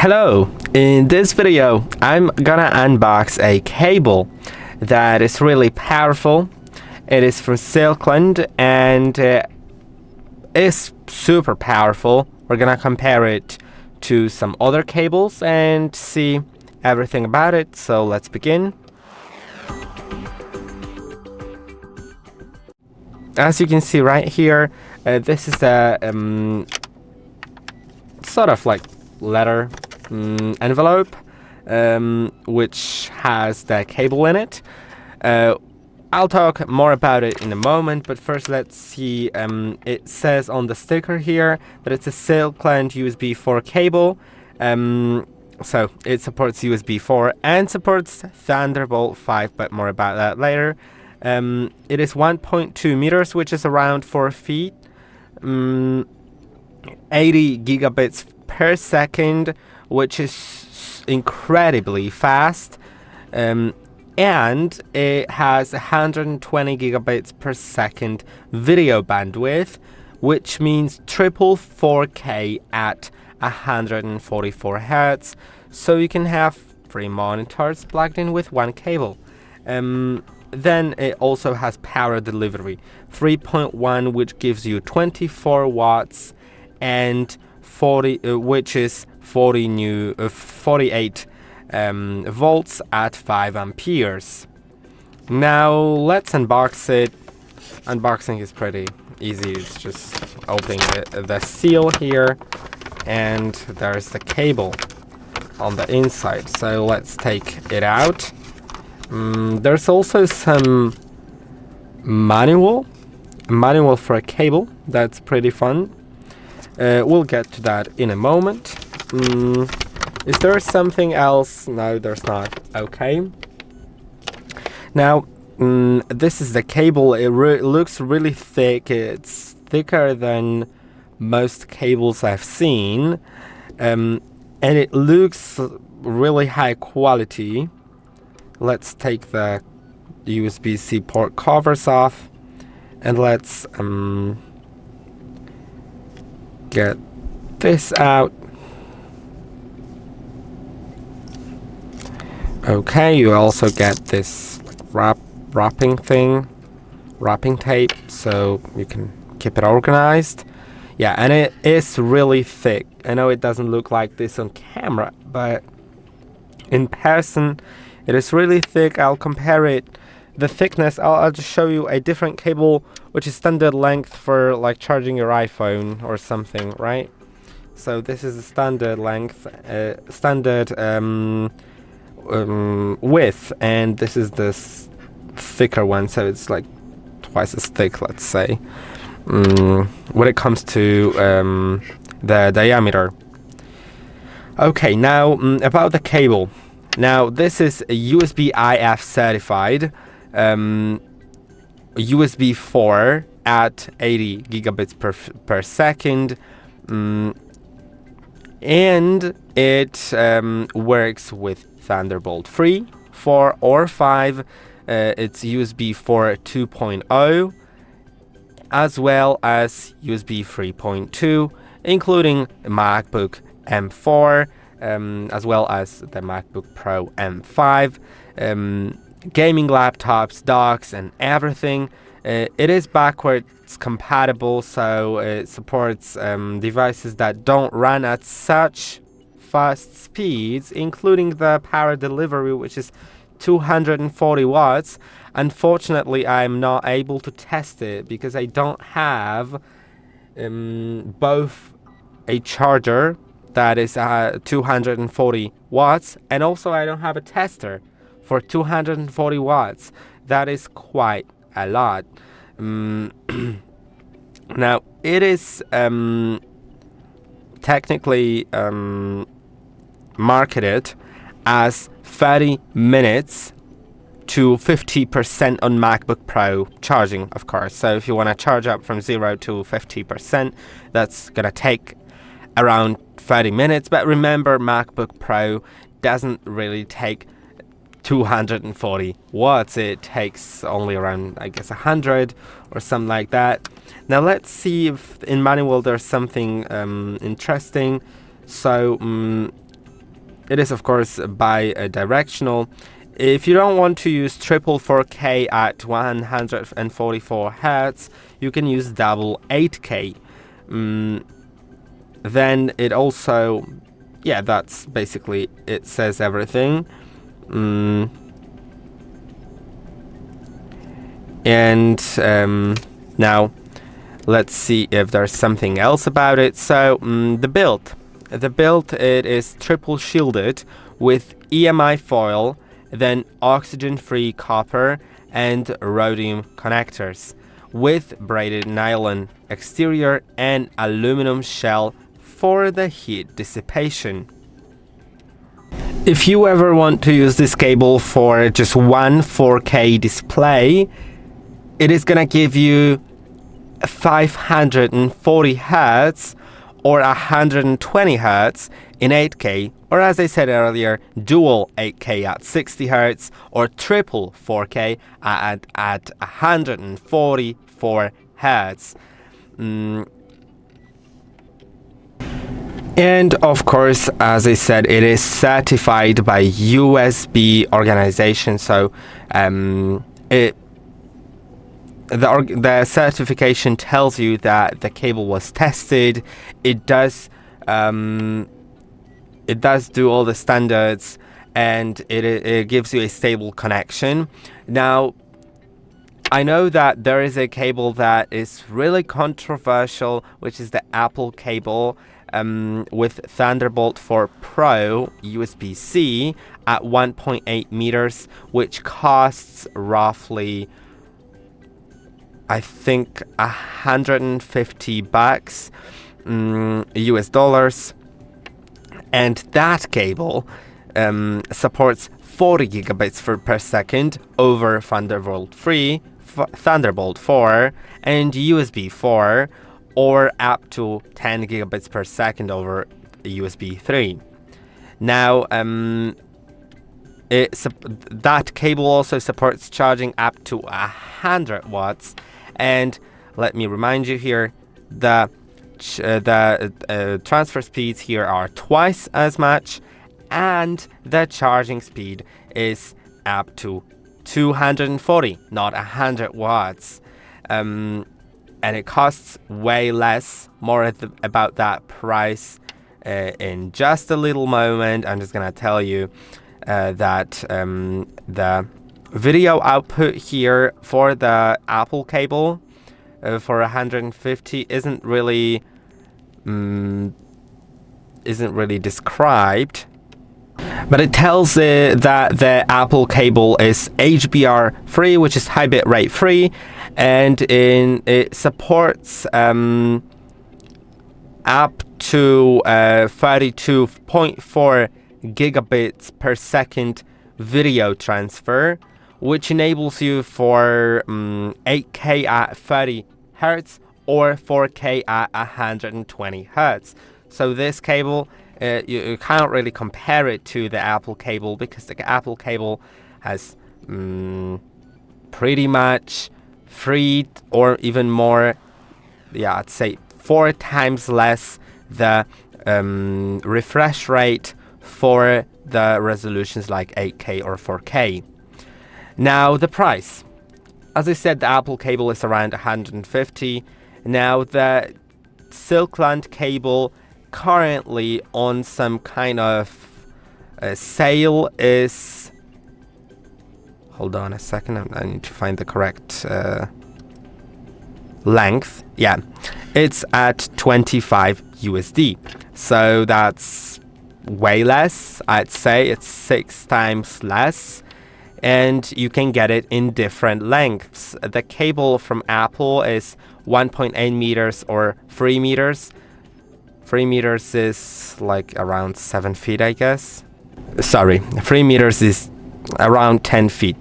Hello, in this video I'm gonna unbox a cable that is really powerful. It is from Silkland and is super powerful. We're gonna compare it to some other cables and see everything about it, so let's begin. As you can see right here, this is the sort of like letter envelope which has the cable in it. I'll talk more about it in a moment, but first let's see. It says on the sticker here that it's a Silkland USB 4 cable. So it supports USB 4 and supports Thunderbolt 5, but more about that later. It is 1.2 meters, which is around 4 feet. 80 gigabits per second, which is incredibly fast. And it has 120 gigabits per second video bandwidth, which means triple 4K at 144 Hz. So you can have 3 monitors plugged in with one cable. Then it also has power delivery 3.1, which gives you 24 watts and 40, which is 48 volts at 5 amperes. Now let's unbox it. Unboxing is pretty easy. It's just opening the seal here, and there's the cable on the inside. So let's take it out. There's also some manual for a cable. That's pretty fun. We'll get to that in a moment. Is there something else? No, there's not. Okay. Now, this is the cable. It looks really thick. It's thicker than most cables I've seen. And it looks really high quality. Let's take the USB-C port covers off, and let's get this out. Okay, you also get this wrapping tape, so you can keep it organized. Yeah, and it is really thick. I know it doesn't look like this on camera, but in person it is really thick. I'll compare it. The thickness, I'll just show you a different cable, which is standard length for like charging your iPhone or something, right? So this is a standard length, standard width, and this is this thicker one, so it's like twice as thick, let's say, when it comes to the diameter. Okay, now about the cable. Now this is a USB IF certified, USB 4 at 80 gigabits per second, and it works with Thunderbolt 3, 4 or 5. It's USB 4 2.0 as well as USB 3.2, including MacBook M4, as well as the MacBook Pro M5, gaming laptops, docks, and everything. It is backwards compatible, so it supports devices that don't run at such fast speeds, including the power delivery, which is 240 watts. Unfortunately, I'm not able to test it because I don't have both a charger that is 240 watts, and also I don't have a tester for 240 watts. That is quite a lot. Now it is technically marketed as 30 minutes to 50% on MacBook Pro charging, of course. So if you want to charge up from 0 to 50%, that's gonna take around 30 minutes. But remember, MacBook Pro doesn't really take 240 watts. It takes only around, I guess, 100 or something like that. Now let's see if in manual there's something interesting. So It is of course bi-directional. If you don't want to use triple 4K at 144 Hz, you can use double 8K. Then it also, yeah, that's basically, it says everything. And now let's see if there's something else about it. So the build, it is triple shielded with EMI foil, then oxygen-free copper and rhodium connectors, with braided nylon exterior and aluminum shell for the heat dissipation. If you ever want to use this cable for just one 4K display, it is gonna give you 540 Hz or 120 Hz in 8K, or as I said earlier, dual 8K at 60 Hz or triple 4K at 144 Hz. And of course, as I said, it is certified by USB organization, so the certification tells you that the cable was tested. It does do all the standards, and it gives you a stable connection. Now, I know that there is a cable that is really controversial, which is the Apple cable with Thunderbolt for Pro USB-C at 1.8 meters, which costs roughly, I think, $150 US dollars. And that cable supports 40 gigabits per second over Thunderbolt 4 and USB 4, or up to 10 gigabits per second over USB 3. Now, that cable also supports charging up to 100 watts. And let me remind you here, the transfer speeds here are twice as much, and the charging speed is up to 240, not 100 watts. And it costs way less. More about that price in just a little moment. I'm just gonna tell you that the video output here for the Apple cable for 150 isn't really described, but it tells that the Apple cable is HBR free, which is high bit rate free, and it supports up to 32.4 gigabits per second video transfer, which enables you for 8K at 30 Hz or 4K at 120 Hz. So this cable, you can't really compare it to the Apple cable, because the Apple cable has pretty much 3 or even more, I'd say 4 times less the refresh rate for the resolutions like 8K or 4K. Now, the price. As I said, the Apple cable is around 150. Now, the Silkland cable currently on some kind of sale is... Hold on a second, I need to find the correct length. Yeah, it's at 25 USD. So that's way less. I'd say it's 6 times less. And you can get it in different lengths. The cable from Apple is 1.8 meters or 3 meters. 3 meters is like around 7 feet, I guess. Sorry, 3 meters is around 10 feet.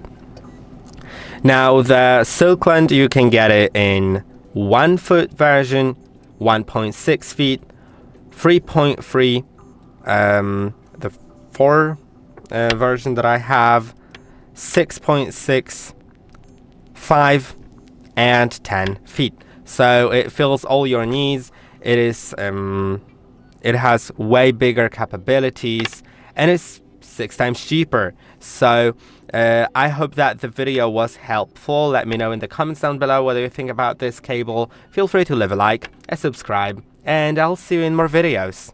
Now, the Silkland, you can get it in 1 foot version, 1.6 feet, 3.3, the 4 version that I have, 6.6, 5, and 10 feet. So it fills all your needs. It is, it has way bigger capabilities, and it's 6 times cheaper. So I hope that the video was helpful. Let me know in the comments down below what you think about this cable. Feel free to leave a like, a subscribe, and I'll see you in more videos.